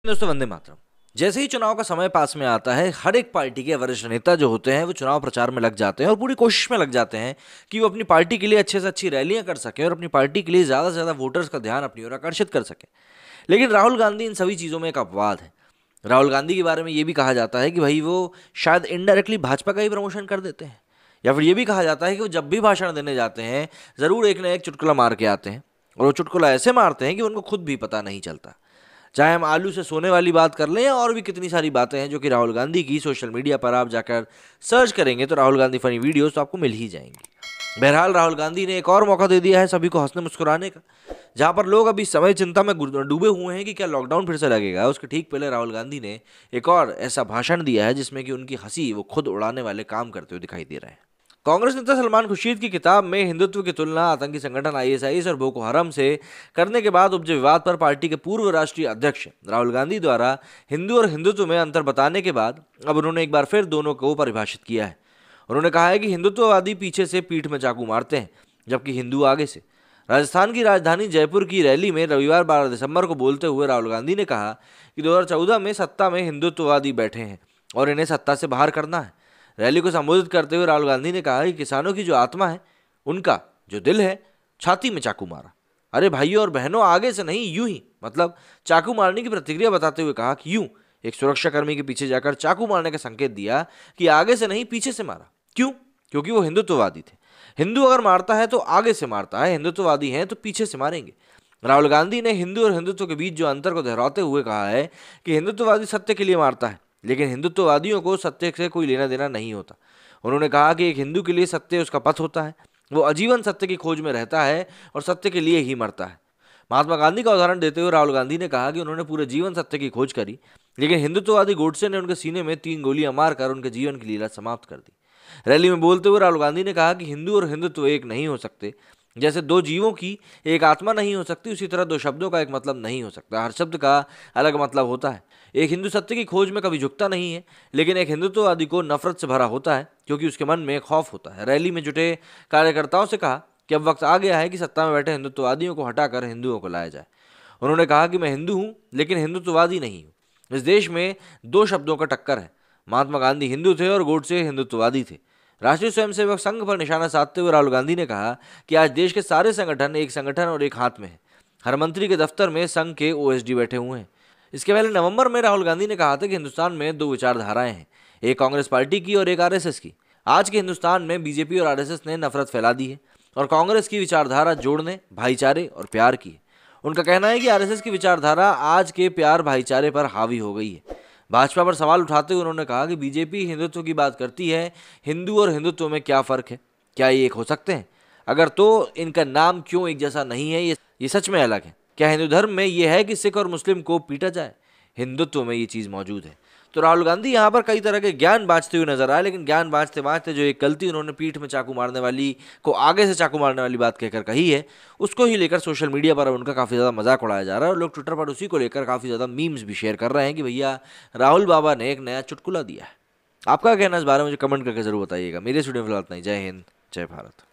दोस्तों, वंदे मातरम। जैसे ही चुनाव का समय पास में आता है, हर एक पार्टी के वरिष्ठ नेता जो होते हैं वो चुनाव प्रचार में लग जाते हैं और पूरी कोशिश में लग जाते हैं कि वो अपनी पार्टी के लिए अच्छे से अच्छी रैलियां कर सकें और अपनी पार्टी के लिए ज़्यादा से ज़्यादा वोटर्स का ध्यान अपनी ओर आकर्षित कर सकें। लेकिन राहुल गांधी इन सभी चीज़ों में एक अपवाद है। राहुल गांधी के बारे में ये भी कहा जाता है कि भाई वो शायद इनडायरेक्टली भाजपा का ही प्रमोशन कर देते हैं, या फिर ये भी कहा जाता है कि वो जब भी भाषण देने जाते हैं ज़रूर एक ना एक चुटकुला मार के आते हैं, और वो चुटकुला ऐसे मारते हैं कि उनको खुद भी पता नहीं चलता। चाहे हम आलू से सोने वाली बात कर लें या और भी कितनी सारी बातें हैं जो कि राहुल गांधी की सोशल मीडिया पर आप जाकर सर्च करेंगे तो राहुल गांधी फनी वीडियोस तो आपको मिल ही जाएंगी। बहरहाल राहुल गांधी ने एक और मौका दे दिया है सभी को हंसने मुस्कुराने का। जहां पर लोग अभी समय चिंता में डूबे हुए हैं कि क्या लॉकडाउन फिर से लगेगा, उसके ठीक पहले राहुल गांधी ने एक और ऐसा भाषण दिया है जिसमें कि उनकी हंसी वो खुद उड़ाने वाले काम करते हुए दिखाई दे रहे हैं। कांग्रेस नेता सलमान खुर्शीद की किताब में हिंदुत्व की तुलना आतंकी संगठन आईएसआईएस और बोको हराम से करने के बाद उपजे विवाद पर पार्टी के पूर्व राष्ट्रीय अध्यक्ष राहुल गांधी द्वारा हिंदू और हिंदुत्व में अंतर बताने के बाद अब उन्होंने एक बार फिर दोनों को परिभाषित किया है। उन्होंने कहा है कि हिंदुत्ववादी पीछे से पीठ में चाकू मारते हैं जबकि हिंदू आगे से। राजस्थान की राजधानी जयपुर की रैली में रविवार 12 दिसंबर को बोलते हुए राहुल गांधी ने कहा कि 2014 में सत्ता में हिंदुत्ववादी बैठे हैं और इन्हें सत्ता से बाहर करना है। रैली को संबोधित करते हुए राहुल गांधी ने कहा कि किसानों की जो आत्मा है, उनका जो दिल है, छाती में चाकू मारा। अरे भाइयों और बहनों, आगे से नहीं यूं ही, मतलब चाकू मारने की प्रतिक्रिया बताते हुए कहा कि यूं एक सुरक्षाकर्मी के पीछे जाकर चाकू मारने का संकेत दिया कि आगे से नहीं पीछे से मारा। क्यों? क्योंकि वो हिंदुत्ववादी थे। हिंदू अगर मारता है तो आगे से मारता है, हिंदुत्ववादी हैं तो पीछे से मारेंगे। राहुल गांधी ने हिंदू और हिंदुत्व के बीच जो अंतर को दोहराते हुए कहा है कि हिंदुत्ववादी सत्य के लिए मारता है, लेकिन हिंदुत्ववादियों को सत्य से कोई लेना देना नहीं होता। उन्होंने कहा कि एक हिंदू के लिए सत्य उसका पथ होता है, वो आजीवन सत्य की खोज में रहता है और सत्य के लिए ही मरता है। महात्मा गांधी का उदाहरण देते हुए राहुल गांधी ने कहा कि उन्होंने पूरे जीवन सत्य की खोज करी, लेकिन हिंदुत्ववादी गोडसे ने उनके सीने में 3 गोलियां मारकर उनके जीवन की लीला समाप्त कर दी। रैली में बोलते हुए राहुल गांधी ने कहा कि हिंदू और हिंदुत्व एक नहीं हो सकते। जैसे 2 जीवों की एक आत्मा नहीं हो सकती, उसी तरह 2 शब्दों का एक मतलब नहीं हो सकता। हर शब्द का अलग मतलब होता है। एक हिंदू सत्य की खोज में कभी झुकता नहीं है, लेकिन एक हिंदुत्ववादी को नफरत से भरा होता है क्योंकि उसके मन में खौफ होता है। रैली में जुटे कार्यकर्ताओं से कहा कि अब वक्त आ गया है कि सत्ता में बैठे हिंदुत्ववादियों को हटाकर हिंदुओं को लाया जाए। उन्होंने कहा कि मैं हिंदू हूँ लेकिन हिंदुत्ववादी नहीं हूँ। इस देश में 2 शब्दों का टक्कर है। महात्मा गांधी हिंदू थे और गोडसे हिंदुत्ववादी थे। राष्ट्रीय स्वयंसेवक संघ पर निशाना साधते हुए राहुल गांधी ने कहा कि आज देश के सारे संगठन एक संगठन और एक हाथ में है। हर मंत्री के दफ्तर में संघ के ओएसडी बैठे हुए हैं। इसके पहले नवंबर में राहुल गांधी ने कहा था कि हिंदुस्तान में 2 विचारधाराएं हैं, एक कांग्रेस पार्टी की और एक आरएसएस की। आज के हिंदुस्तान में बीजेपी और आरएसएस ने नफरत फैला दी है और कांग्रेस की विचारधारा जोड़ने, भाईचारे और प्यार की है। उनका कहना है कि आरएसएस की विचारधारा आज के प्यार भाईचारे पर हावी हो गई है। भाजपा पर सवाल उठाते हुए उन्होंने कहा कि बीजेपी हिंदुत्व की बात करती है, हिंदू और हिंदुत्व में क्या फर्क है? क्या ये एक हो सकते हैं? अगर तो इनका नाम क्यों एक जैसा नहीं है? ये सच में अलग है। क्या हिंदू धर्म में ये है कि सिख और मुस्लिम को पीटा जाए? हिंदुत्व में ये चीज़ मौजूद है। तो राहुल गांधी यहाँ पर कई तरह के ज्ञान बांटते हुए नजर आए, लेकिन ज्ञान बांटते बांटते जो एक गलती उन्होंने पीठ में चाकू मारने वाली को आगे से चाकू मारने वाली बात कहकर कही है, उसको ही लेकर सोशल मीडिया पर उनका काफ़ी ज़्यादा मजाक उड़ाया जा रहा है और लोग ट्विटर पर उसी को लेकर काफ़ी ज़्यादा मीम्स भी शेयर कर रहे हैं कि भैया राहुल बाबा ने एक नया चुटकुला दिया है। आपका कहना इस बारे में मुझे कमेंट करके जरूर बताइएगा। मेरे स्टूडियो फिलहाल इतना ही। जय हिंद, जय भारत।